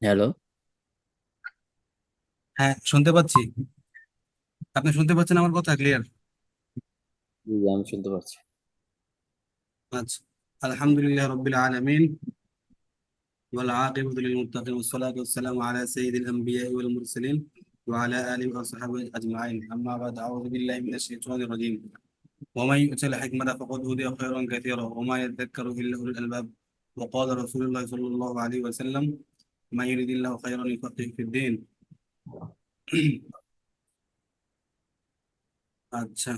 Hello. হ্যাঁ, শুনতে পাচ্ছি। আপনি শুনতে পাচ্ছেন আমার কথা ক্লিয়ার? জি, আমি শুনতে পাচ্ছি। আচ্ছা। আলহামদুলিল্লাহ রাব্বিল আলামিন ওয়াল আকিবাতু লিল মুত্তাকিন ওয়াস সালাতু ওয়াস সালামু আলা সাইয়্যিদিল আমবিয়াই ওয়াল মুরসালিন ওয়া আলা আলিহি ওয়া সাহবিহি আজমাইন। আম্মা বাদ, আউযু বিল্লাহি মিনাশ শাইতানির রাজীম। ওয়া মান ইউতিল হিকমাতা ফাকাদ উতিয়া খায়রান কাসীরা ওয়া মা ইয়াযাক্কারু ইল্লা উলুল আলবাব। ওয়া ক্বালা রাসূলুল্লাহ সাল্লাল্লাহু আলাইহি ওয়া সাল্লাম মান ইউরিদিল্লাহু খায়রান ইউফাক্কিহু ফিদ-দ্বীন। আচ্ছা,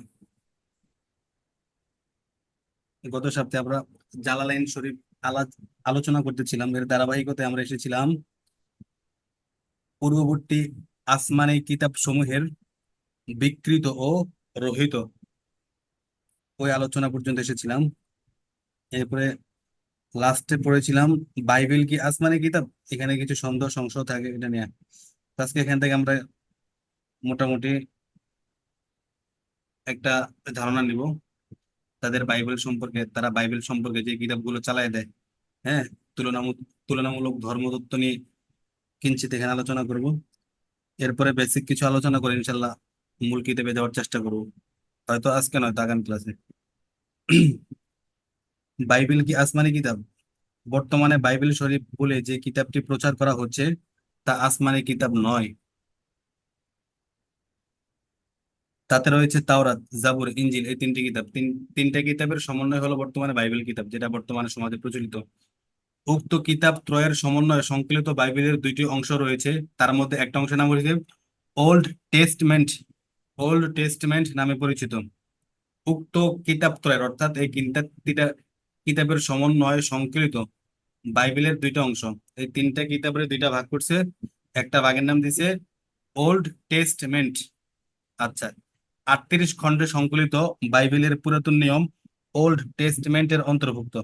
গত সপ্তাহে আমরা জালালাইন শরীফ আলোচনা করতেছিলাম। এর ধারাবাহিকতায় আমরা এসেছিলাম পূর্ববর্তী আসমানি কিতাব সমূহের বিকৃত ও রহিত ওই আলোচনা পর্যন্ত এসেছিলাম। এরপরে লাস্টে পড়েছিলাম বাইবেল কি আসমানি কিতাব, এখানে কিছু সন্দেহ সংশয় থাকে এটা নিয়ে। তো আজকে এখান থেকে আমরা মোটামুটি একটা ধারণা নিব তাদের বাইবেল সম্পর্কে, তারা বাইবেল সম্পর্কে যে কিতাবগুলো চালায় দেয়। হ্যাঁ, তুলনামূলক তুলনামূলক ধর্মতত্ত্ব নিয়ে কিঞ্চিত এখানে আলোচনা করব। এরপরে বেসিক কিছু আলোচনা করে ইনশাল্লাহ মূল কিতাবে যাওয়ার চেষ্টা করব, হয়তো আজকে নয়তো আগামী ক্লাসে। বাইবেল কি আসমানি কিতাব? বর্তমানে বাইবেল শরীফ বলে যে কিতাবটি প্রচার করা হচ্ছে তা আসমানি কিতাব নয়। তাতে রয়েছে তাওরাত, জাবুর, ইনজিল, এই তিনটি কিতাব। তিনটা কিতাবের সমন্বয় হলো বর্তমানে বাইবেল কিতাব, যেটা বর্তমানে সমাজে প্রচলিত। উক্ত কিতাব ত্রয়ের সমন্বয়ে সংকলিত বাইবেলের দুইটি অংশ রয়েছে। তার মধ্যে একটা অংশের নাম হচ্ছে ওল্ড টেস্টমেন্ট। ওল্ড টেস্টমেন্ট নামে পরিচিত। উক্ত কিতাব ত্রয়ের অর্থাৎ এই কিতাবের সমন্বয়ে সংকলিত বাইবেলের দুইটা অংশ। এই তিনটা কিতাবের দুইটা ভাগ করছে, একটা ভাগের নাম দিছে ওল্ড টেস্টমেন্ট। আচ্ছা, 38 খণ্ডে সংকলিত বাইবেলের পুরাতন নিয়ম ওল্ড টেস্টমেন্টের অন্তর্ভুক্ত।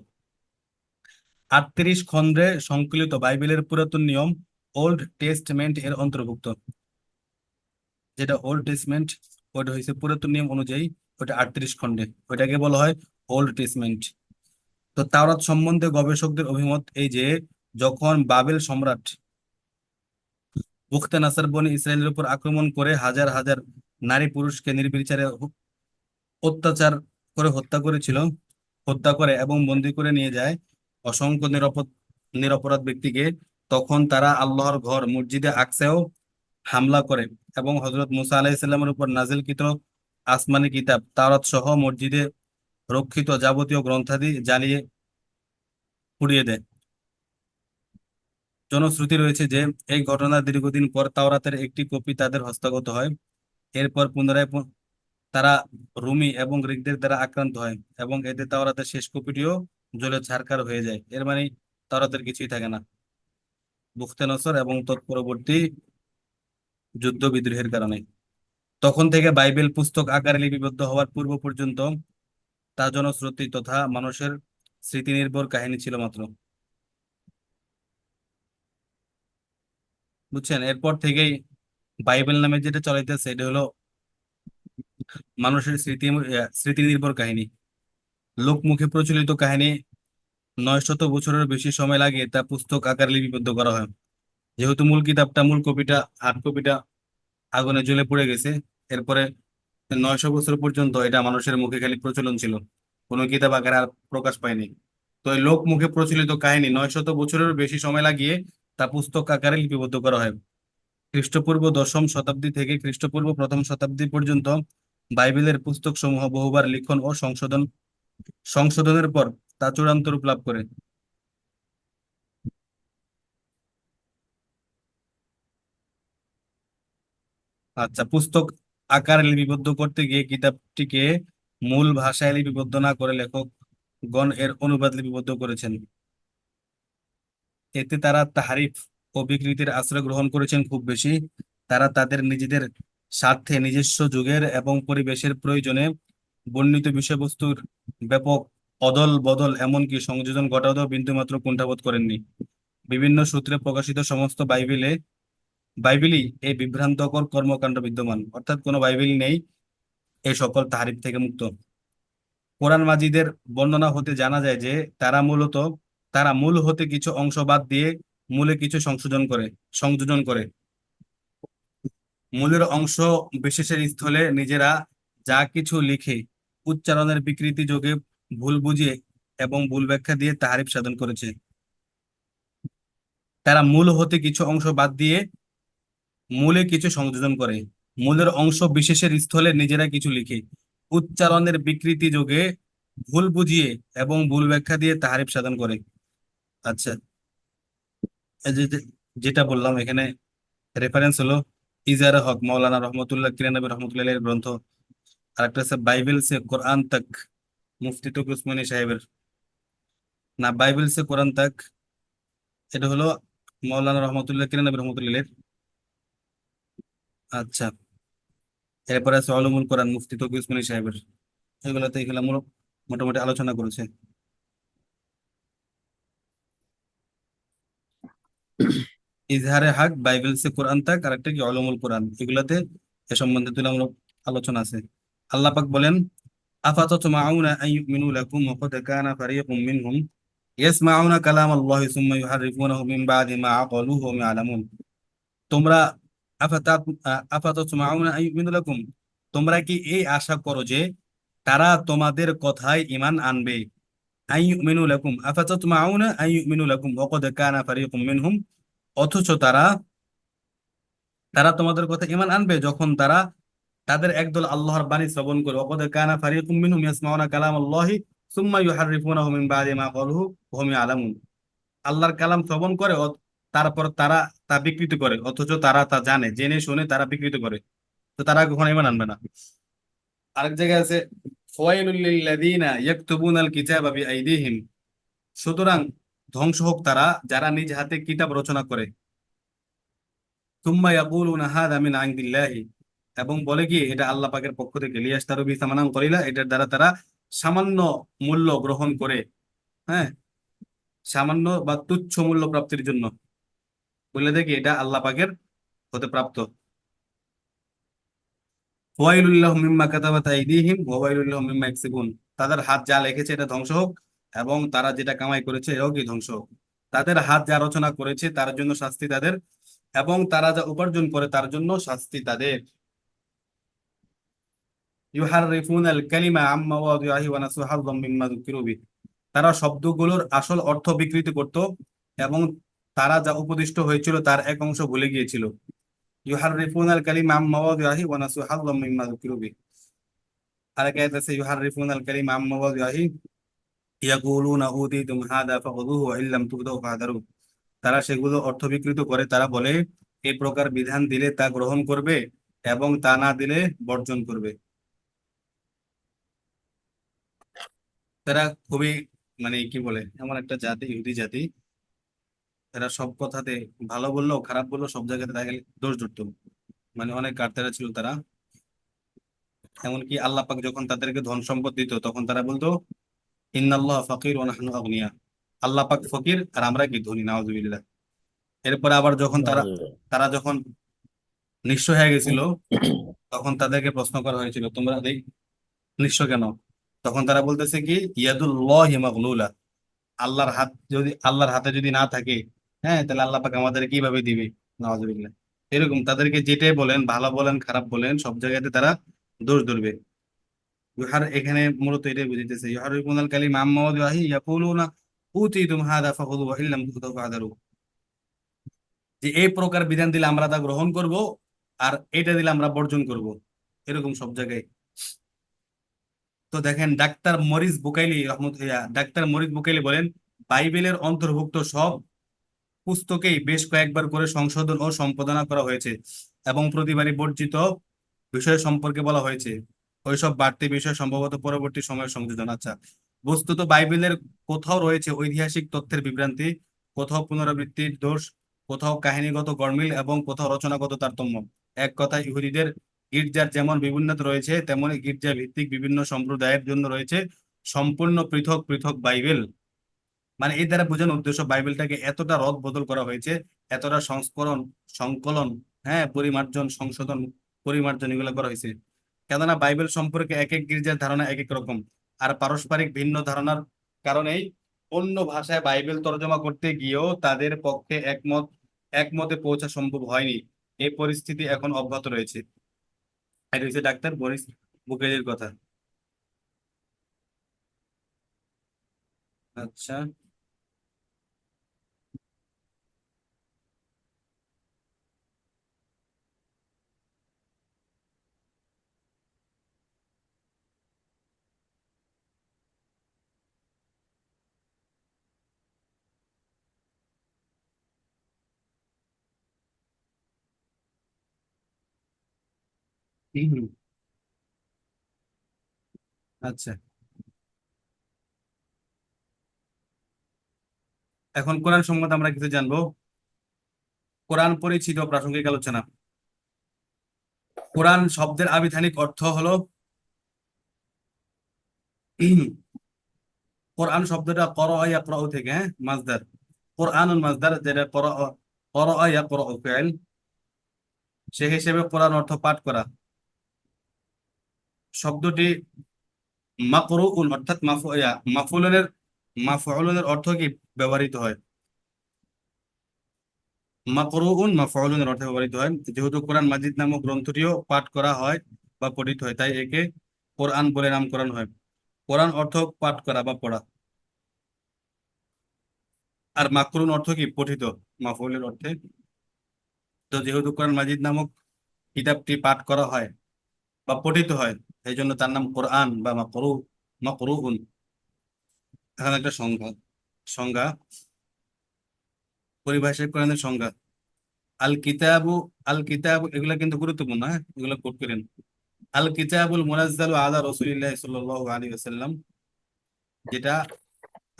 38 খণ্ডে সংকলিত বাইবেলের পুরাতন নিয়ম ওল্ড টেস্টমেন্ট এর অন্তর্ভুক্ত। যেটা ওল্ড টেস্টমেন্ট, ওটা হয়েছে পুরাতন নিয়ম অনুযায়ী, ওটা 38 খণ্ডে, ওটাকে বলা হয় ওল্ড টেস্টমেন্ট। তো তাওরাত সম্বন্ধে গবেষকদের অভিমত এই যে যখন বাবেল সম্রাট বুখতে নাসার বনি ইসরায়েলের উপর আক্রমণ করে হাজার হাজার নারী পুরুষকে নির্বিচারে অত্যাচার করে হত্যা করে এবং বন্দী করে নিয়ে যায় অসংখ্য নিরপরাধ ব্যক্তিকে, তখন তারা আল্লাহর ঘর মসজিদে আকসাও হামলা করে এবং হযরত মুসা আলাইহিস সালামের উপর নাজিলকৃত আসমানী কিতাব তাওরাত সহ মসজিদে রক্ষিত যাবতীয় গ্রন্থাদি জ্বালিয়ে পুড়িয়ে দেয়। জনশ্রুতি রয়েছে যে এই ঘটনার দীর্ঘদিন পর তাওরাতের একটি কপি তাদের হস্তগত হয়। এরপর পুনরায় তারা রুমি এবং গ্রিকদের দ্বারা আক্রান্ত হয় এবং এতে তাওরাতের শেষ কপিটিও জ্বলে ছারখার হয়ে যায়। এর মানে তাওরাতের কিছুই থাকে না বুখতে নসর এবং তৎপরবর্তী যুদ্ধ বিদ্রোহের কারণে। তখন থেকে বাইবেল পুস্তক আকারে লিপিবদ্ধ হওয়ার পূর্ব পর্যন্ত তা জনশ্রুতি তথা মানুষের স্মৃতি নির্ভর কাহিনী ছিল মাত্র। বুঝছেন? এরপর থেকেই বাইবেল নামে যেটা চলাইতেছে এটা হলো মানুষের স্মৃতি নির্ভর কাহিনী, লোকমুখে প্রচলিত কাহিনী। 900 বছরের বেশি সময় লাগে তা পুস্তক আকারে লিপিবদ্ধ করা হয়। যেহেতু মূল কপিটা, হার্ড কপিটা আগুনে জ্বলে পুড়ে গেছে, এরপরে 900 বছর পর্যন্ত এটা মানুষের মুখে খালি প্রচলন ছিল, কোনো কিতাব আকারে আর প্রকাশ পায়নি। তো এই লোক মুখে প্রচলিত কাহিনী 900 বছরের বেশি সময় লাগিয়ে তা পুস্তক আকারে লিপিবদ্ধ করা হয়। খ্রিস্টপূর্ব দশম শতাব্দী থেকে খ্রিস্টপূর্ব প্রথম শতাব্দী পর্যন্ত বাইবেলের পুস্তক সমূহ বহুবার লিখন ও সংশোধনের পর তা চূড়ান্ত রূপ লাভ করে। আচ্ছা, পুস্তক আকারে লিপিবদ্ধ করতে গিয়ে কিতাবটিকে মূল ভাষায় লিপিবদ্ধ না করে লেখকগণ এর অনুবাদ লিপিবদ্ধ করেছেন। এতে তারা তাহরিফ ও বিকৃতির আশ্রয় গ্রহণ করেছেন খুব বেশি। তারা তাদের নিজেদের স্বার্থে নিজস্ব যুগের এবং পরিবেশের প্রয়োজনে বর্ণিত বিষয়বস্তুর ব্যাপক অদল বদল এমনকি সংযোজন ঘটাতেও বিন্দুমাত্র কুণ্ঠাবোধ করেননি। বিভিন্ন সূত্রে প্রকাশিত সমস্ত বাইবেলই এই বিভ্রান্তকর কর্মকাণ্ড বিদ্যমান, অর্থাৎ কোনো বাইবেল নেই এই সকল তাহারিফ থেকে মুক্ত। কোরআন মাজিদের বর্ণনা হতে জানা যায় যে তারা মূলত তারা মূল হতে কিছু অংশ বাদ দিয়ে মূলে কিছু সংযোজন করে মূলের অংশ বিশেষের স্থলে নিজেরা যা কিছু লিখে উচ্চারণের বিকৃতি যোগে ভুল বুঝিয়ে এবং ভুল ব্যাখ্যা দিয়ে তাহারিফ সাধন করেছে। তারা মূল হতে কিছু অংশ বাদ দিয়ে মূলে কিছু সংযোজন করে মূলের অংশ বিশেষের স্থলে নিজেরা কিছু লিখে উচ্চারণের বিকৃতি যোগে ভুল বুঝিয়ে এবং ভুল ব্যাখ্যা দিয়ে তাহারিফ সাধন করে। আচ্ছা, এই যেটা বললাম এখানে রেফারেন্স হলো ইজারে হক মাওলানা রহমতুল্লাহ কিরানবী রহমতুল্লাহ এর গ্রন্থ। আর একটা আছে বাইবেল সে কোরআন তক, মুফতি তকি উসমানী সাহেবের। না, বাইবেল সে কোরআন তক এটা হলো মাওলানা রহমতুল্লাহ কিরানবী রহমতুল্লাহ এর। আচ্ছা, এরপরে আছে উলুমুল কোরআন, মুফতি তকি উসমানী সাহেবের। এগুলো মোটামুটি আলোচনা করেছে। ইজহারে হক, বাইবেল সে কোরআন তক, আর একটা কি উলুমুল কোরআন, এগুলাতে এ সম্বন্ধে তুলনামূলক আলোচনা আছে। আল্লাহ পাক বলেন, আফাতাতমাউনা আন ইউমিনু লাকুম ওয়া ক্বাদ কানা ফারীকুম মিনহুম ইয়াসমাউনা কালাম আল্লাহি সুম্মা ইউহাররিফুনাহু মিন বাদি মা আকালুহু ওয়া হুম ইয়ালামুন। তোমরা আফাতাত আফাতাতমাউনা আন ইউমিনু লাকুম, তোমরা কি এই আশা করো যে তারা তোমাদের কথায় ঈমান আনবে? আন ইউমিনু লাকুম, আফাতাতমাউনা আন ইউমিনু লাকুম ওয়া ক্বাদ কানা ফারীকুম মিনহুম, অথচ তারা তারা তোমাদের কথা ঈমান আনবে যখন তারা তাদের একদল আল্লাহর বাণী শ্রবণ করে। ওয়াকাদ কানা ফারীকুম মিনহুম ইয়াসমাউনা কালামাল্লাহি সুম্মা ইউহাররিফুনাহু মিন বাদি মা ক্বালুহু ওয়া হুম ইয়ালামুন। আল্লাহর কালাম শ্রবণ করে তারপর তারা তা বিকৃত করে, অথচ তারা তা জানে, জেনে শুনে তারা বিকৃত করে। তো তারা কখনো ঈমান আনবে না। আরেক জায়গায় আছে ফাওয়াইলুল লিল্লাযিনা ইয়াকতুবুনাল কিতাবা বিআইদিহিম, সুতরাং ধ্বংস হোক তারা যারা নিজ হাতে কিতাব রচনা করে। সুম্মা ইয়াকুলুনা হাযা মিন ইনদিল্লাহি, এবং বলে কি এটা আল্লাহ পাকের পক্ষ থেকে। লিয়াশতারু বি সামানান কলিলা, এটার দ্বারা তারা সামান্য মূল্য গ্রহণ করে। হ্যাঁ, সামান্য বা তুচ্ছ মূল্য প্রাপ্তির জন্য বলে দেখি এটা আল্লাহ পাকের হতে প্রাপ্ত। ওয়াইলুল লাহুম মিম্মা কাতাবাত আইদিহিম ওয়া ওয়াইলুল লাহুম মিম্মা ইয়াকসিবুন, তাদের হাত যা লিখেছে এটা ধ্বংস হোক, এবং তারা যেটা কামাই করেছে এটাও কি ধ্বংস হোক। তাদের হাত যা রচনা করেছে তার জন্য শাস্তি তাদের, এবং তারা যা উপার্জন করে তার জন্য শাস্তি তাদের। ইউহাররিফুনাল কালিমা আম মাওয়াদিহি ওয়া নাসু হাযযাম মিম্মা যুকিরু বিহি, তারা শব্দগুলোর আসল অর্থ বিকৃতি করত এবং তারা যা উপদিষ্ট হয়েছিল তার এক অংশ ভুলে গিয়েছিল। ইউহাররিফুনাল কালিমা আম মাওয়াদিহি ওয়া নাসু হাযযাম মিম্মা যুকিরু বিহি। আরেক আয়াত আছে ইউহাররিফুনাল কালিমা আম মাওয়াদিহি ইয়াকুলুনা উতীতুম হাযা ফাখুযুহু ওয়া ইল্লাম তু'তাউ ফাহযারু, তারা সেগুলো অর্থ বিকৃত করে। তারা বলে এই প্রকার বিধান দিলে তা গ্রহণ করবে এবং তা না দিলে বর্জন করবে। তারা খুবই, মানে কি বলে, এমন একটা জাতি, ইহুদি জাতি, এরা সব কথাতে ভালো বললেও খারাপ বললেও সব জায়গাতে দেখা গেলে দোষ ধরতো। মানে অনেক কারতারা ছিল তারা। এমনকি আল্লাহ পাক যখন তাদেরকে ধন সম্পদ দিত তখন তারা বলতো ইন্নাল্লাহ ফাকির ওয়া নাহনু আগনিয়া, আল্লাহ পাক ফকির আর আমরা কি ধনী, নাউজুবিল্লাহ। এরপরে আবার যখন তারা নাউজুবিল্লাহ। তারা যখন নিঃস্ব হয়ে গেছিল তখন তাদেরকে প্রশ্ন করা হয়েছিল তোমরা নিঃস্ব কেন? তখন তারা বলতেছে কি ইয়াদুল্লাহি মাগলুলা, আল্লাহর হাতে যদি না থাকে, হ্যাঁ, তাহলে আল্লাহ পাক আমাদের কিভাবে দিবে। নাউজুবিল্লাহ। এরকম তাদেরকে যেটাই বলেন, ভালো বলেন খারাপ বলেন, সব জায়গাতে তারা দোষ ধরবে। এখানে মূলত এটাই বুঝাইতেছে ইউহারিফুনাল কালিমা আম মাওয়াদিহি ইয়াকুলুনা উতীতুম হাযা ফাখুযু ওয়া ইল্লাম তু'তাউ ফাহযারু, যে এই প্রকার বিধান দিলে আমরা তা গ্রহণ করব, আর এটা দিলে আমরা বর্জন করব। এরকম সব জায়গায়। তো দেখেন ডাক্তার মরিস বুকাইলি বলেন বাইবেলের অন্তর্ভুক্ত সব পুস্তকেই বেশ কয়েকবার করে সংশোধন ও সম্পাদনা করা হয়েছে এবং প্রতিবারই বর্জিত বিষয় সম্পর্কে বলা হয়েছে। ওইসব বাড়তি বিষয় সম্ভবত পরবর্তী সময়ের সংযোজন। আচ্ছা, বস্তুত বাইবেলের কোথাও রয়েছে ঐতিহাসিক তথ্যের বিভ্রান্তি, কোথাও পুনরাবৃত্তির দোষ, কোথাও কাহিনীগত গরমিল এবং কোথাও রচনাগত তারতম্য। এক কথায় ইহুদিদের গির্জার যেমন বিভিন্নতা রয়েছে তেমনি গির্জা ভিত্তিক বিভিন্ন সম্প্রদায়ের জন্য রয়েছে সম্পূর্ণ পৃথক পৃথক বাইবেল। মানে এই দ্বারা বোঝানোর উদ্দেশ্য বাইবেলটাকে এতটা রদ বদল করা হয়েছে, এতটা সংস্করণ, সংকলন, হ্যাঁ, পরিমার্জন, সংশোধন, পরিমার্জন এগুলো করা হয়েছে। কেননা বাইবেল সম্পর্কে এক এক গির্জার ধারণা এক এক রকম, আর পারস্পরিক ভিন্ন ধারণার কারণেই অন্য ভাষায় বাইবেল তর্জমা করতে গিয়েও তাদের পক্ষে একমতে পৌঁছা সম্ভব হয়নি। এই পরিস্থিতি এখন অব্যাহত রয়েছে। এটা হচ্ছে ডাক্তার বরিস বুকেলের কথা। আচ্ছা। হুম। আচ্ছা, এখন কোরআন সম্বন্ধে আমরা কিছু জানবো। কোরআন পরিচিত প্রাসঙ্গিক আলোচনা। কোরআন শব্দের আবিধানিক অর্থ হলো কোরআন শব্দটা করআ ইয়াকরাউ থেকে, হ্যাঁ, মাজদার। কোরআনুল মাজদার, যেটা করআ ইয়াকরাউ ফিল, সে হিসেবে কোরআন অর্থ পাঠ করা। শব্দটি মাকরুউন অর্থাৎ মাফউলের অর্থ কি ব্যবহৃত হয়। মাকরুউন মাফউলের অর্থে ব্যবহৃত হয়। যেহেতু কোরআন মাজিদ নামক গ্রন্থটিও পাঠ করা হয় বা পঠিত হয়, তাই একে কোরআন বলে নামকরণ হয়। কোরআন অর্থ পাঠ করা বা পড়া। আর মাকরুন অর্থ কি পঠিত, মাফউলের অর্থে। তো যেহেতু কোরআন মাজিদ নামক কিতাবটি পাঠ করা হয় বা পঠিত হয়, এই জন্য তার নাম কোরআন বা মাকরুউন। এখানে একটা সংজ্ঞা সংজ্ঞা পরিভাষায় কোরআনের সংজ্ঞা। আল কিতাবু আল কিতাব, এগুলা কিন্তু গুরুত্বপূর্ণ, হ্যাঁ, এগুলো কোট করেন। আল কিতাবুল মুনাজ্জালু আলা রাসূলিল্লাহি সাল্লাল্লাহু আলাইহি ওয়াসাল্লাম, যেটা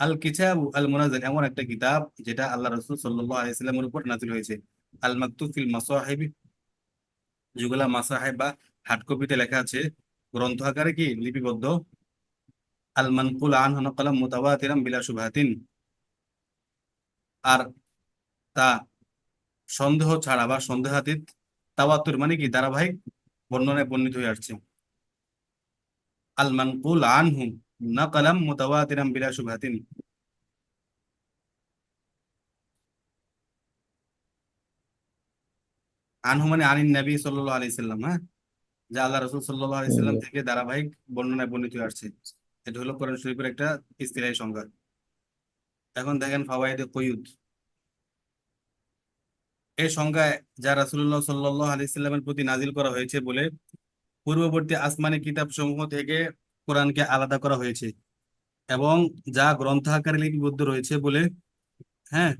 আল কিতাবু আল মুনাজ্জাল এমন একটা কিতাব যেটা আল্লাহ রাসূল সাল্লাল্লাহু আলাইহি ওয়াসাল্লামের উপর নাযিল হয়েছে। আল মাকতুব ফিল মাসাহিব, যেগুলা মাসাহিব বা হার্ড কপিতে লেখা আছে, গ্রন্থ আকারে কি লিপিবদ্ধ। আল মানকুল আনহু নাকালাম মুতাওয়াতিরাম বিলা শুবহাতিন, আর তা সন্দেহ ছাড়া বা সন্দেহাতীত, তাওয়াতুর মানে কি ধারাবাহিক বর্ণনায় বর্ণিত হয়ে আসছে। আল মানকুল আনহু নাকালাম মুতাওয়াতিরাম বিলা শুবহাতিন। আনহু মানে আনিন নবী সাল্লাল্লাহু আলাইহি সাল্লাম, হ্যাঁ, যা আল্লাহ রাসূল সাল্লাল্লাহু আলাইহি সাল্লাম হুম। থেকে ধারাবাহিক বর্ণনায় বর্ণিত হয়ে আসছে। এটা হলো কোরআন শরীফের একটা ইসতিলাহি সংজ্ঞা। এখন দেখেন ফাওয়ায়েদে কুয়ুত। এই সংজ্ঞায় যা রাসূলুল্লাহ সাল্লাল্লাহু আলাইহি সাল্লামের প্রতি নাজিল করা হয়েছে বলে পূর্ববর্তী আসমানি কিতাব সমূহ থেকে কোরআনকে আলাদা করা হয়েছে, এবং যা গ্রন্থাকারে লিপিবদ্ধ রয়েছে বলে, হ্যাঁ,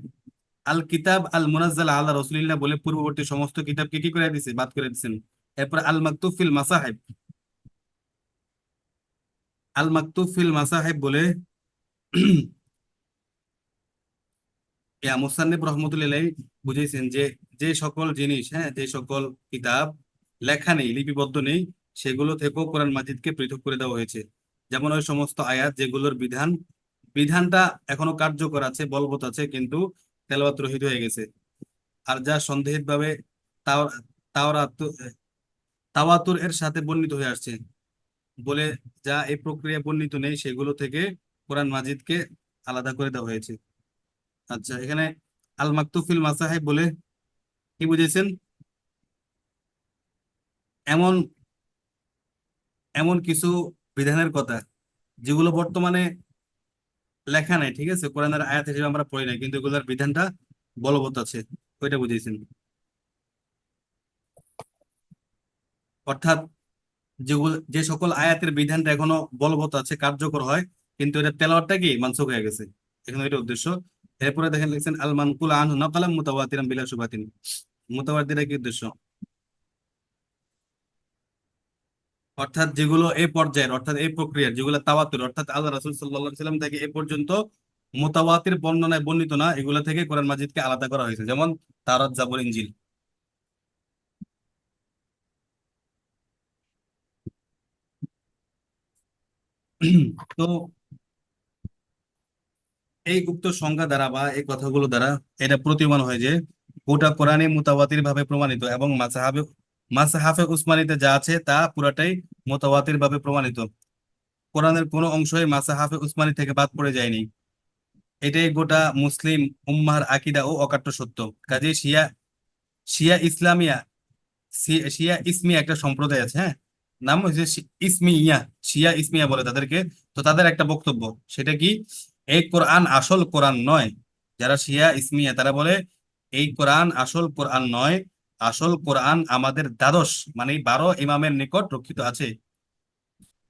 আল কিতাব আল মুনাজ্জাল আলা রাসূলিল্লাহ বলে পূর্ববর্তী সমস্ত কিতাবকে কি করে দিছে, বাদ করে দিছেন। এরপর আল মাকতুব ফিল মাসাহিব, আল মাকতুব ফিল মাসাহিব বলে ইয়া মুসান্নিফ রহমতুল্লাহ বুঝেছেন যে যে সকল জিনিস, হ্যাঁ, যে সকল কিতাব লেখা নেই, লিপিবদ্ধ নেই, সেগুলো থেকেও কোরআন মাজিদকে পৃথক করে দেওয়া হয়েছে। যেমন ওই সমস্ত আয়াত যেগুলোর বিধানটা এখনো কার্যকর আছে, বলবৎ আছে, কিন্তু তেলাওয়াত রহিত হয়ে গেছে। আর যা সন্দেহিত ভাবে তাও তাওরাত তাওয়াতুর এর সাথে বর্ণিত হয়ে আসছে বলে, যা এই প্রক্রিয়া বর্ণিত নেই, সেগুলো থেকে কোরআন মাজিদকে আলাদা করে দেওয়া হয়েছে। আচ্ছা, এখানে আল মাকতুব ফিল মাসাহিব বলে কি বুঝেছেন? এমন এমন কিছু বিধানের কথা যেগুলো বর্তমানে লেখা নাই, ঠিক আছে, কোরআনের আয়াত হিসেবে আমরা পড়ি নাই, কিন্তু এগুলোর বিধানটা বলবৎ আছে, ওইটা বুঝেছেন। অর্থাৎ যে সকল আয়াতের বিধানটা এখনো বলবৎ আছে, কার্যকর হয়, কিন্তু এটা তেলাওয়াতটা কি মানসুখ হয়ে গেছে, এখানে এটা উদ্দেশ্য। এরপরে দেখেন লিখছেন আল মানকুল আনহু নাকালাম মুতাওয়াতিরাম বিলা শুবহাতিন। মুতাওয়াতিরা কি উদ্দেশ্য? অর্থাৎ যেগুলো এই পর্যায়ের, অর্থাৎ এই প্রক্রিয়ার, যেগুলো তাওয়াতুর, অর্থাৎ আল্লাহ রাসূল সাল্লাল্লাহু আলাইহি সাল্লাম থেকে এ পর্যন্ত মুতাওয়াতির বর্ণনায় বর্ণিত না, এগুলো থেকে কোরআন মাজিদকে আলাদা করা হয়েছে, যেমন তাওরাত, জাবুর, ইনজিল। তো এই গুপ্ত সংজ্ঞা দ্বারা বা এই কথাগুলো দ্বারা এটা প্রতীয়মান হয় যে গোটা কোরআনে মুতাওয়াতির ভাবে প্রমাণিত, এবং মাসহাফে উসমানিতে যা আছে তা পুরাটাই মুতাওয়াতির ভাবে প্রমাণিত। কোরআনের কোনো অংশই মাসহাফে উসমানি থেকে বাদ পড়ে যায়নি। এটাই গোটা মুসলিম উম্মাহর আকীদা ও অকাট্য সত্য। কাজে শিয়া শিয়া ইসলামিয়া শিয়া ইসমিয়া একটা সম্প্রদায় আছে, হ্যাঁ, নাম হচ্ছে ইসমিয়া, শিয়া ইসমিয়া বলে তাদেরকে। তো তাদের একটা বক্তব্য, সেটা কি, এই কোরআন আসল কোরআন নয়। যারা শিয়া ইসমিয়া তারা বলে এই কোরআন আসল কোরআন নয়, আসল কোরআন আমাদের দ্বাদশ মানে 12 ইমামের নিকট রক্ষিত আছে।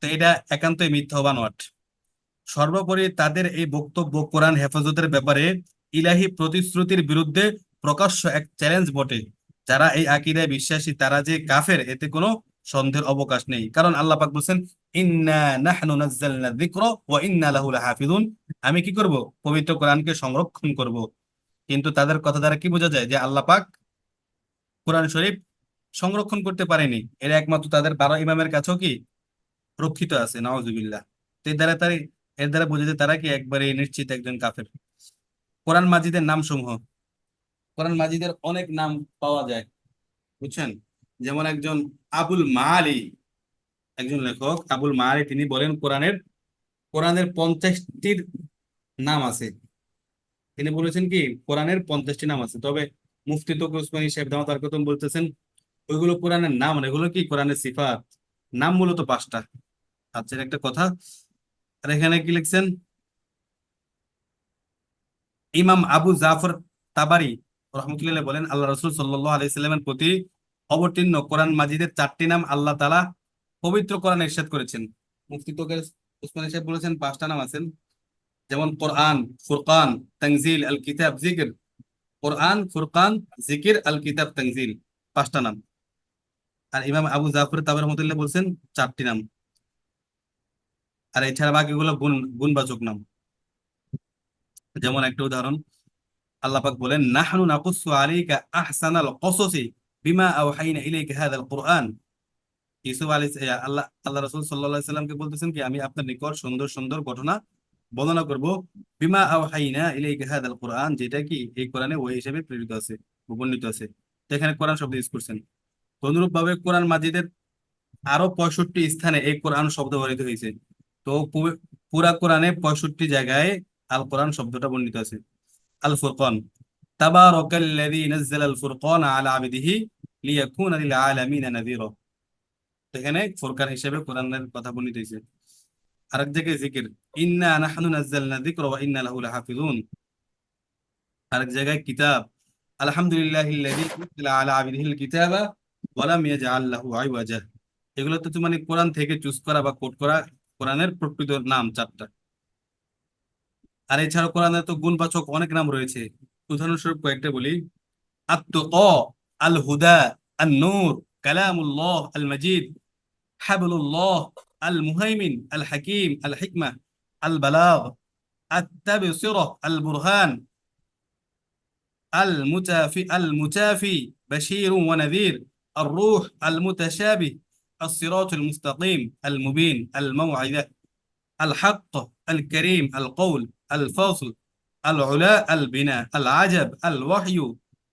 তো এটা একান্তই মিথ্যা ও বানোয়াট। সর্বোপরি তাদের এই বক্তব্য কোরআন হেফাজতের ব্যাপারে ইলাহি প্রতিশ্রুতির বিরুদ্ধে প্রকাশ্য এক চ্যালেঞ্জ বটে। যারা এই আকীদায় বিশ্বাসী তারা যে কাফের এতে কোনো সন্দেহের অবকাশ নেই, কারণ আল্লাহ পাক বলছেন, ইন্না নাহনু নাযালনা যিকরা ওয়া ইন্না লাহু লাহাফিজুন। আমি কি করব? পবিত্র কোরআনকে সংরক্ষণ করব। কিন্তু তাদের কথা দ্বারা কি বোঝা যায় যে আল্লাহ পাক কোরআন শরীফ সংরক্ষণ করতে পারেনি, এরা একমাত্র তাদের 12 ইমামের কাছেও কি রক্ষিত আছে, নাউজুবিল্লাহ। তো এর দ্বারা বোঝা যায় তারা কি একবারে নিশ্চিত একজন কাফের। কোরআন মাজিদের নাম সমূহ, কোরআন মাজিদের অনেক নাম পাওয়া যায়, বুঝছেন। যেমন একজন আবুল মাআলি, একজন লেখক আবুল মাআলি, তিনি বলেন কোরআনের কোরআনের 50টির নাম আছে। তিনি বলেছেন কি কোরআনের 50টি নাম আছে, তবে মুফতি তকি উসমানী সাহেব দামাত বরকাতুহু বলতেছেন ওইগুলো কোরআনের নাম না, এগুলো কি কোরআনের সিফাত। নাম মূলত 5টা। আচ্ছা, এটা একটা কথা। আর এখানে কি লিখছেন, ইমাম আবু জাফর তাবারি রহমতুল্লাহ বলেন আল্লাহ রসুল সাল্লাল্লাহু আলাইহি সাল্লামের প্রতি অবতীর্ণ কোরআন মাজিদের 4টি নাম আল্লাহ তাআলা পবিত্র কোরআনে ইরশাদ করেছেন। মুফতি তকি উসমানী সাহেব বলেছেন 5টা নাম আছেন, যেমন কোরআন, ফুরকান, তানজিল, আল কিতাব, জিকির। কোরআন, ফুরকান, জিকির, আল কিতাব, তানজিল, 5টা নাম। আর ইমাম আবু জাফর তাবারি রহমতুল্লাহ বলছেন 4টি নাম। আর এছাড়া বাকিগুলো গুণবাচক নাম। যেমন একটা উদাহরণ, আল্লাহ পাক বলেন, নাহনু নাকুসু আলাইকা আহসানাল কসসি বিমা আওহাইনা ইলাইকা হাযাল কুরআন। ইউসুফ আলাইহিস আল্লাহ রাসূল সাল্লাল্লাহু আলাইহি সাল্লামকে বলতেছেন কি আমি আপনার নিকট সুন্দর সুন্দর ঘটনা বর্ণনা করব, বিমা আওহাইনা ইলাইকা হাযাল কুরআন, যেটা কি এই কোরআনে ওই হিসেবে প্রেরিত আছে, বর্ণিত আছে। তো এখানে কোরআন শব্দ ইউজ করছেন। অনুরূপ ভাবে কোরআন মাজিদের আরো 65 স্থানে এই কোরআন শব্দ ব্যবহৃত হয়েছে। তো পুরা কোরআনে 65 জায়গায় আল কোরআন শব্দটা বর্ণিত আছে। আল ফুরকান, তাবারাকাল্লাযী নাযালাল ফুরকানা আলা আবদিহি লিয়াকুনা লিল আলামিনা নাযীরা। এখানে ফুরকান হিসেবে কোরআনের কথা বর্ণিত হয়েছে। আরেক জায়গায় জিকির, ইন্না নাহনু নাযালনা যিকরা ওয়া ইন্না লাহু লাহাফিজুন। আরেক জায়গায় কিতাব, আলহামদুলিল্লাহিল্লাযী আনজালা আলা আবদিহিল কিতাবা ওয়া লাম ইয়াজআল লাহু ইওয়াজা। এগুলো তো মানে কোরআন থেকে চুজ করা বা কোট করা কোরআনের প্রকৃত নাম 4টা। আর এছাড়া কোরআনের তো গুণবাচক অনেক নাম রয়েছে। উদাহরণস্বরূপ কয়েকটা বলি, আত-তুকা, আল হুদা, আন নূর, কালামুল্লাহ আল মাজিদ, হাবলুল্লাহ, আল মুহাইমিন, আল হাকিম, আল হিকমা, আল বালাগ, আত-তাবসিরা, আল বুরহান, المتافي بشير ونذير، الروح، المتشابه، الصراط المستقيم، المبين، الموعظة، الحق، الكريم، القول، الفاصل، العلاء، البناء، العجب، الوحي،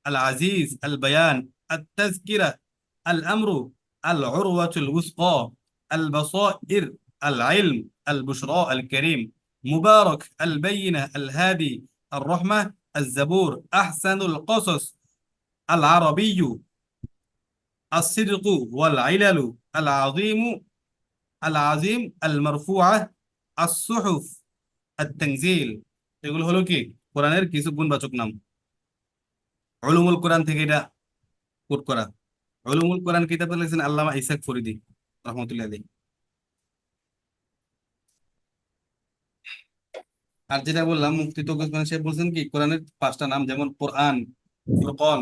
العزيز، البيان، التذكرة، الأمر، العروة الوثقى، البصائر، العلم، البشراء، الكريم، مبارك، البينة، الهادي، الرحمة، الزبور، أحسن القصص، العربي، الصدق والعلل، العظيم المرفوعة، الصحف، التنزيل। এগুলো হলো কি কোরআনের কিছু গুণবাচক নাম। উলুমুল কোরআন থেকে এটা কোট করা। উলুমুল কোরআন কিতাব লিখেছেন আল্লামা ইসাক ফরিদি রহমতুল্লাহ আলাইহি। আর যেটা বললাম মুফতি তৌফিক ওসমান সাহেব বলছেন কি কোরআনের 5টা নাম, যেমন কোরআন, ফুরকান,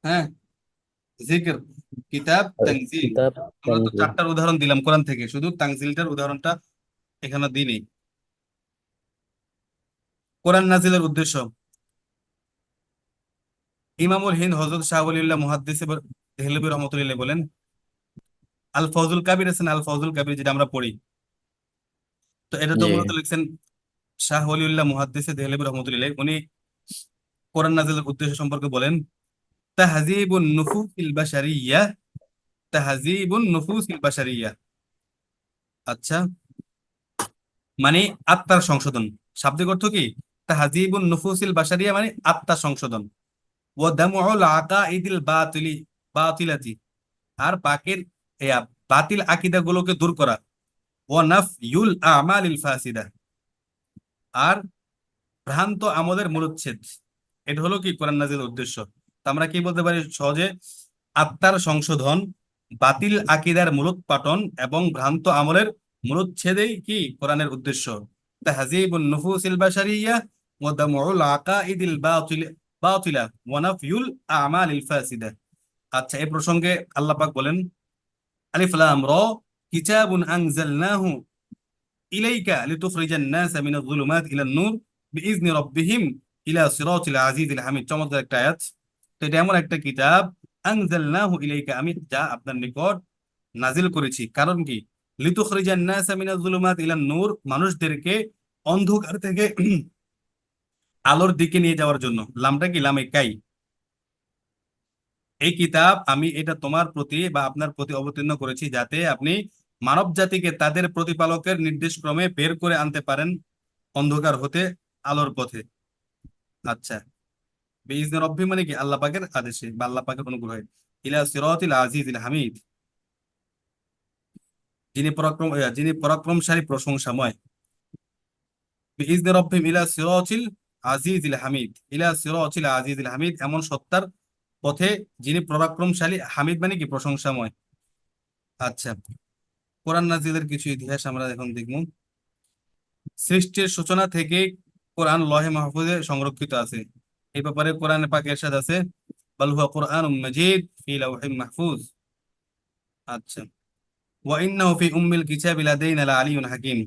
হ্যাঁ, জিকির, কিতাব, আর তানজিল। কিতাব, আমরা তো তানজিল। 4টার উদাহরণ দিলাম কোরআন থেকে, শুধু তানজিলটার উদাহরণটা এখানে দিইনি। কোরআন নাজিলের উদ্দেশ্য, ইমামুল হিন্দ হযরত শাহ ওয়ালিউল্লাহ মুহাদ্দিস দেহলভী রহমতুল্লাহ বলেন, আল ফজল কাবির আছেন, আল ফজল কাবির যেটা আমরা পড়ি, তো এটা তো জি। মূলত লিখছেন শাহ ওয়ালিউল্লাহ মুহাদ্দিস দেহলভী রহমতুল্লাহ। উনি কোরআন নাজিলের উদ্দেশ্য সম্পর্কে বলেন, তাহযীবুন নুফুসিল বাশারিয়্যাহ, তাহযীবুন নুফুসিল বাশারিয়্যাহ। আচ্ছা, মানে আত্মার সংশোধন। শাব্দিক অর্থ কি? তাহজিবুন নুফুসিল বাশারিয়া মানে আত্মা সংশোধন। ও দামুল আকাইদিল বাতিলাতি, আর পাকের বাতিল আকীদা গুলোকে দূর করা। ও নাফইউল আমালিল ফাসিদা, আর ভ্রান্ত আমলের মূলচ্ছেদ। এটা হলো কি কোরআন নাযিলের উদ্দেশ্য। তো আমরা কি বলতে পারি সহজে? আত্মার সংশোধন, বাতিল আকীদার মূলোৎপাটন এবং ভ্রান্ত আমলের মূলচ্ছেদেই কি কোরআনের উদ্দেশ্য। তাহযীবুন নুফুসিল বাশারিয়্যা ওয়া দামউল আকাইদিল বাতিলা ওয়া নাফইউল আমালিল ফাসিদা। আচ্ছা, এই প্রসঙ্গে আল্লাহ পাক বলেন, আলিফ লাম র, কিতাবুন আনজালনাহু ইলাইকা লিতুখরিজান নাসা মিনাজ যুলুমাত ইলান নূর বিইজনি রাব্বিহিম ইলা সিরাতিল আজিজিল হামিদ। চমৎকার একটা আয়াত। তো এটা এমন একটা কিতাব, আনজালনাহু ইলাইকা, আমি যা আপনার নিকট নাজিল করেছি। কারণ কি? লিতুখরিজান নাসা মিনাজ যুলুমাত ইলান নূর, মানুষদেরকে অন্ধকার থেকে আলোর দিকে নিয়ে যাওয়ার জন্য। লামটা কি? লামে কাই। এই কিতাব আমি এটা তোমার প্রতি বা আপনার প্রতি অবতীর্ণ করেছি, যাতে আপনি মানব জাতিকে তাদের প্রতিপালকের নির্দেশ ক্রমে বের করে আনতে পারেন অন্ধকার হতে আলোর পথে। আচ্ছা, বিইজনি রব্বি মানে কি? আল্লাহ পাকের আদেশে বা আল্লাহ পাকের অনুগ্রহে। ইলা সিরাতিল আজিজিল হামিদ, যিনি পরাক্রমশালী প্রশংসাময়। বিইজনি রব্বিহিম ইলা সিরাতিল আজিজিল হামিদ, ইলা সিরাতিল আজিজিল হামিদ, এমন সত্তার পথে যিনি পরাক্রমশালী, হামিদ মানে কি? প্রশংসাময়। আচ্ছা, কোরআন নাজিলের কিছু ইতিহাস আমরা এখন দেখব। সৃষ্টির সূচনা থেকে কোরআন লহে মাহফুজে সংরক্ষিত আছে। এই ব্যাপারে কোরআনে পাকে ইরশাদ আছে, বাল হুয়া কুরআনুম মাজিদ ফি লাওহিম মাহফুজ। আচ্ছা, ওয়া ইন্নাহু ফি উম্মিল কিতাবি লাদাইনা লাআলিয়্যুন হাকীম।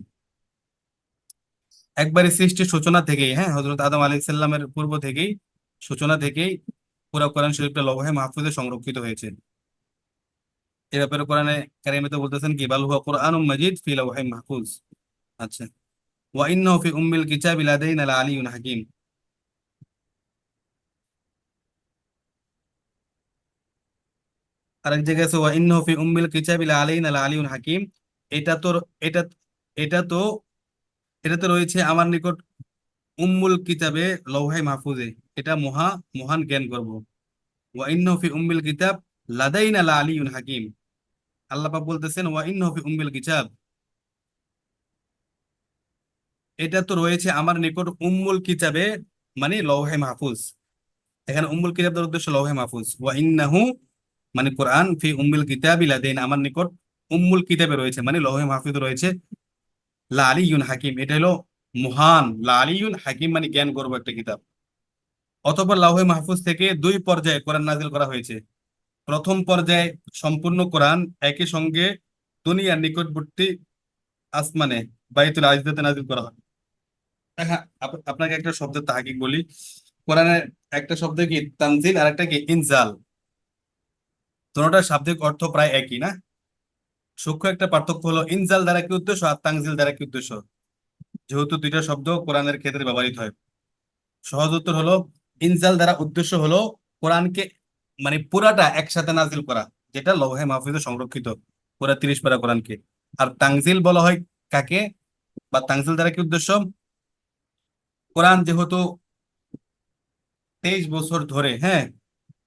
একবারে সৃষ্টির সূচনা থেকেই, হ্যাঁ, হযরত আদম আলাইহিস সালামের পূর্ব থেকেই, সূচনা থেকেই পুরো কোরআন শরীফটা লওহে মাহফুজে সংরক্ষিত হয়েছে। এই ব্যাপারে কোরআনে কারিমে তো বলতেছেন কি, বাল হুয়া কুরআনুম মাজিদ ফি লাওহিম মাহফুজ। আচ্ছা, ওয়া ইন্নাহু ফি উম্মিল কিতাবি লাদাইনা লাআলিয়্যুন হাকীম। আরেক জায়গায় আছে ওয়া ইন্নাহু ফি উম্মিল কিতাবি লাআলাইনা লাআলিয়্যুন হাকীম। এটা তো এটা এটা তো এটাতে রয়েছে আমার নিকট উম্মুল কিতাবে, লৌহে মাহফুজে, এটা মহান জ্ঞান গর্ভ। ওয়া ইন্নাহু ফি উম্মিল কিতাব লাদাইনা লাআলিয়্যুন হাকীম। আল্লাহ পাক বলতেছেন ওয়া ইন্নাহু ফি উম্মিল কিতাব, এটা তো রয়েছে আমার নিকট উম্মুল কিতাবে, মানে লৌহে মাহফুজ। এখানে উম্মুল কিতাবের উদ্দেশ্য লৌহে মাহফুজ। ওয়া ইন্নাহু মানে কোরআন, ফি উম্মুল কিতাবি লাদাইনা, আমার নিকট উম্মুল কিতাবে রয়েছে মানে লৌহে মাহফুজে রয়েছে, লা আলিয়ুন হাকিম, এটা হলো মহান, লা আলিয়ুন হাকিম মানে জ্ঞান গর্ভ একটা কিতাব। অতঃপর লাউহে মাহফুজ থেকে দুই পর্যায়ে কোরআন নাজিল করা হয়েছে। প্রথম পর্যায়ে সম্পূর্ণ কোরআন একই সঙ্গে দুনিয়ার নিকটবর্তী আসমানে বাইতুল আইজ্জাতে নাজিল করা হয়। হ্যাঁ, আপনাকে একটা শব্দের তাহকিক বলি। কোরআনের একটা শব্দ কি তানজিল, আর একটা কি ইনজাল। দুটোটার শাব্দিক অর্থ প্রায় একই, না? সূক্ষ্ম একটা পার্থক্য হলো ইনজাল দ্বারা কি উদ্দেশ্য আর তানজিল দ্বারা কি উদ্দেশ্য, যেহেতু দুইটা শব্দ কোরআনের ক্ষেত্রে ব্যবহৃত হয়। সহজ উত্তর হলো, ইনজাল দ্বারা উদ্দেশ্য হলো কোরআনকে মানে পুরাটা একসাথে নাজিল করা, যেটা লৌহে মাহফুজে সংরক্ষিত, পুরা 30 পারা কোরআনকে। আর তানজিল বলা হয় কাকে, বা তানজিল দ্বারা কি উদ্দেশ্য? কোরআন যেহেতু 23 বছর ধরে, হ্যাঁ,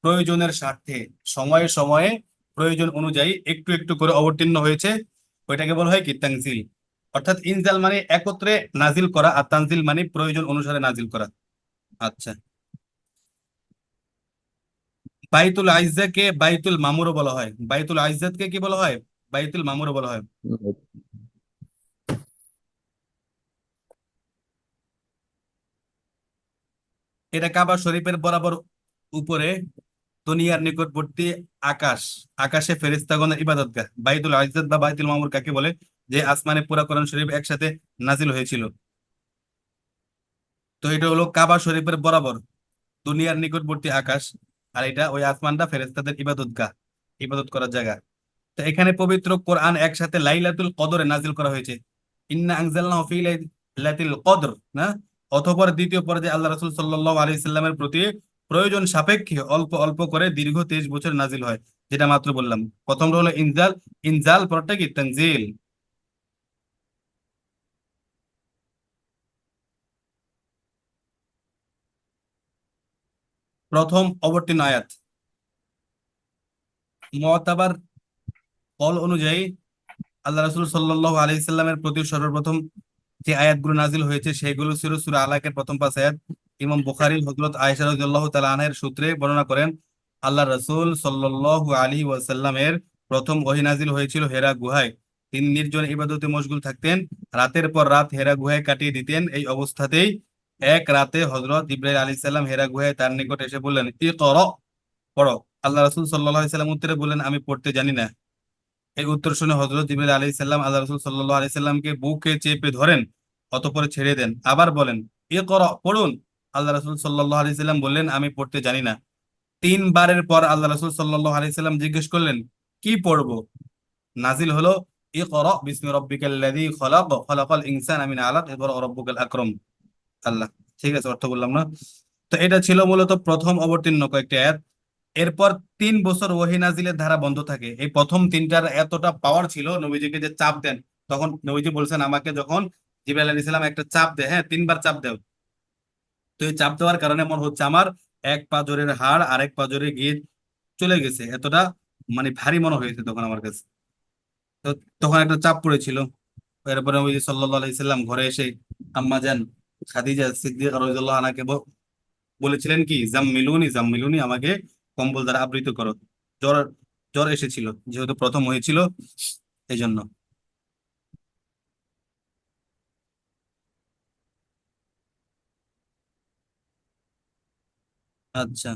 প্রয়োজনের স্বার্থে সময়ে সময়ে প্রয়োজন অনুযায়ী একটু একটু করে অবতীর্ণ হয়েছে, ওইটাকে বলা হয় কি তানজিল। অর্থাৎ ইনজাল মানে একত্রে নাজিল করা, আর তানজিল মানে প্রয়োজন অনুসারে নাজিল করা। আচ্ছা, বাইতুল আইজ্জাকে বাইতুল মামুরও বলা হয়। বাইতুল আইজ্জাতকে কি বলা হয়? বাইতুল মামুরও বলা হয়। এটা কাবা শরীফের বরাবর উপরে দুনিয়ার নিকটবর্তী আকাশ, আকাশে ফেরেশতাগণের ইবাদতগাহ। বাইতুল আইজ্জাত বা বাইতুল মামুর কাকে বলে? যে আসমানে পুরা কোরআন শরীফ একসাথে নাজিল হয়েছিল। তো এটা হলো কাবা শরীফের বরাবর দুনিয়ার নিকটবর্তী আকাশ, আর এটা ওই আসমানটা ফেরেশতাদের ইবাদতগাহ, ইবাদত করার জায়গা। তো এখানে পবিত্র কোরআন একসাথে লাইলাতুল কদরে নাজিল করা হয়েছে। ইন্না আনজালনাহু ফি লাইলাতুল কদর, না? অতঃপর দ্বিতীয় পর্যায়ে আল্লাহ রাসূল সাল্লাল্লাহু আলাইহি সাল্লামের প্রতি প্রয়োজন সাপেক্ষে অল্প অল্প করে দীর্ঘ 23 বছর নাজিল হয়, যেটা মাত্র বললাম। প্রথমটা হলো ইনজাল, ইনজাল পরটা কি তানজিল। প্রথম অবতীর্ণ আয়াত। মুতাবার কল অনুযায়ী আল্লাহ রাসূল সাল্লাল্লাহু আলাইহি সাল্লামের প্রতি সর্বপ্রথম যে আয়াতগুলো নাজিল হয়েছে সেগুলো ছিল সূরা আলাকের প্রথম 5 আয়াত। ইমাম বুখারী হযরত আয়েশা রাদিয়াল্লাহু তাআলা আনহার সূত্রে বর্ণনা করেন, আল্লাহ রাসূল সাল্লাল্লাহু আলাইহি ওয়াসাল্লামের প্রথম ওহী নাজিল হয়েছিল হেরা গুহায়। তিনি নির্জন ইবাদতে মশগুল থাকতেন, রাতের পর রাত হেরা গুহায় কাটিয়ে দিতেন। এই অবস্থাতেই এক রাতে হযরত ইব্রাহিম আলাইহিস সালাম হেরা গুহায় তার নিকট এসে বললেন, ইকরা, পড়ো। আল্লাহ রাসূল সাল্লাল্লাহু আলাইহি সাল্লাম উত্তরে বললেন, আমি পড়তে জানি না। এই উত্তর শুনে হযরত জিবরিল আলাইহিস সালাম আল্লাহ রাসূল সাল্লাল্লাহু আলাইহি সাল্লামকে বুকে চেপে ধরেন, অতঃপর ছেড়ে দেন। আবার বলেন, ইকরা, পড়ুন। আল্লাহ রাসূল সাল্লাল্লাহু আলাইহি সাল্লাম বললেন, আমি পড়তে জানি না। তিনবারের পর আল্লাহ রাসূল সাল্লাল্লাহু আলাইহি সাল্লাম জিজ্ঞেস করলেন, কি পড়বো? নাজিল হলো, ইকরা বিসমি রাব্বিকাল্লাযী খলাক, খলাকাল ইনসানা মিন আলাক, ইকরা রাব্বুকাল আকরাম। আল্লাহ, ঠিক আছে, অর্থ বললাম না। তো এটা ছিল মূলত প্রথম অবতীর্ণ কয়েকটি আয়াত। এরপর 3 বছর ওহী নাজিলের ধারা বন্ধ থাকে। এই প্রথম তিনটার এতটা পাওয়ার ছিল নবীজিকে যে চাপ দেন, তখন নবীজি বলছেন আমাকে যখন জিবরাইল আলাইহিস সালাম একটা চাপ দেয়, হ্যাঁ 3বার চাপ দেয়, তো এই চাপ দেওয়ার কারণে মনে হচ্ছে আমার এক পাজরের হাড় আরেক পাজরে গিয়ে চলে গেছে, এতটা মানে ভারী মনে হয়েছে তখন আমার কাছে। তো তখন একটা চাপ পড়েছিল। এরপরে নবী সাল্লাল্লাহু আলাইহি সাল্লাম ঘরে এসে আম্মা জান খাদিজা সিদ্দিকা রাদিয়াল্লাহু আনহাকে বলেছিলেন কি, জাম্মিলুনি জাম্মিলুনি, আমাকে কম্বল দ্বারা আবৃত করো। জ্বর জ্বর এসেছিল যেহেতু প্রথম হয়েছিল, এই জন্য। আচ্ছা,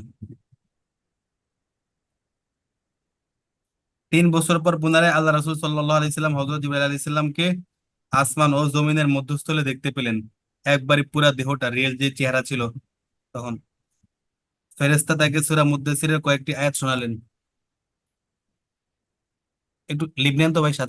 3 বছর পর পুনরায় আল্লাহ রাসূল সাল্লাল্লাহু আলাইহি সাল্লাম হযরত জিবরাইল আলাইহিস সালামকে আসমান ও জমিনের মধ্যস্থলে দেখতে পেলেন। একবারই পুরা দেহটা রিয়েল যে চেহারা ছিল তখন। ফেরেশতা তাকে সূরা মুদ্দাসিরের কয়েকটি আয়াত শোনালেন। একটু লিখ নেন তো ভাই সাথে।